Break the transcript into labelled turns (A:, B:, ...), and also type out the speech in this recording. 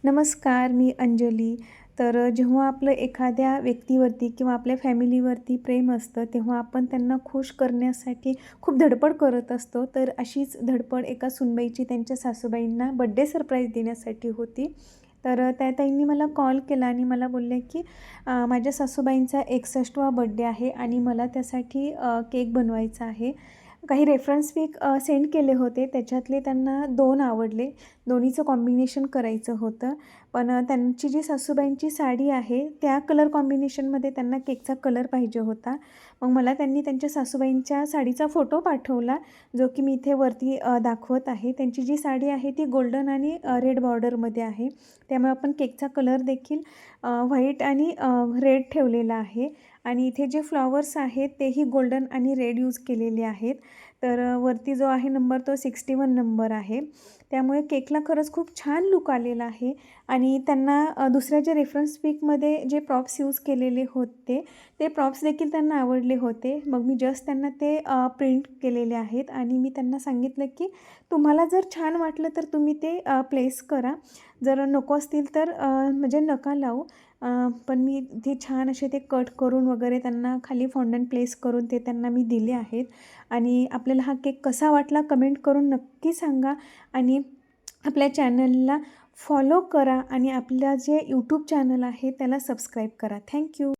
A: नमस्कार, मी अंजली. जेव्हा आपलं एखाद्या व्यक्तीवरती किंवा आपल्या फॅमिलीवरती प्रेम असतं, तेव्हा आपण त्यांना खुश करण्यासाठी खूप धडपड करत असतो. तर अशीच धडपड एका सूनबाईची त्यांच्या सासूबाईंना बड्डे सरप्राईज देण्यासाठी होती. त्या ताईंनी मला कॉल केला आणि मला बोलल्या, की माझ्या सासूबाईंचा 61वा बड्डे आहे आणि मला त्यासाठी केक बनवायचा आहे. काही रेफरन्स पिक सेंड केले होते. त्याच्यातले त्यांना 2 आवडले. दोन्हीचं कॉम्बिनेशन करायचं होतं. पण त्यांची जी सासूबाईंची साडी आहे, त्या कलर कॉम्बिनेशनमध्ये त्यांना केकचा कलर पाहिजे होता. मग मला त्यांनी त्यांच्या सासूबाईंच्या साडीचा फोटो पाठवला, जो की मी इथे वरती दाखवत आहे. त्यांची जी साडी आहे ती गोल्डन आणि रेड बॉर्डरमध्ये आहे. त्यामुळे आपण केकचा कलर देखील व्हाईट आणि रेड ठेवलेला आहे आणि इथे जे फ्लॉवर्स आहेत तेही गोल्डन आणि रेड यूज केलेले आहेत. वरती जो आहे नंबर तो 61 नंबर आहे. त्यामुळे केकला खरंच खूप छान लूक आलेला आहे आणि त्यांना दुसऱ्या जे रेफरन्स पिकमध्ये जे प्रॉप्स यूज केलेले होते, ते प्रॉप्स देखील त्यांना आवडले होते. मग मी जस्ट त्यांना ते प्रिंट केलेले आहेत आणि मी त्यांना सांगितलं, की तुम्हाला जर छान वाटलं तर तुम्ही ते प्लेस करा. जर नको असतील तर म्हणजे नका लावू. पण मी ते छान असे ते कट करून वगैरे त्यांना खाली फॉन्डंट प्लेस करून ते त्यांना मी दिले आहेत. आणि आपल्याला हा केक कसा वाटला कमेंट करून नक्की सांगा आणि आपल्या चॅनलला फॉलो करा आणि आपलं जे यूट्यूब चॅनल आहे त्याला सबस्क्राईब करा. थँक्यू.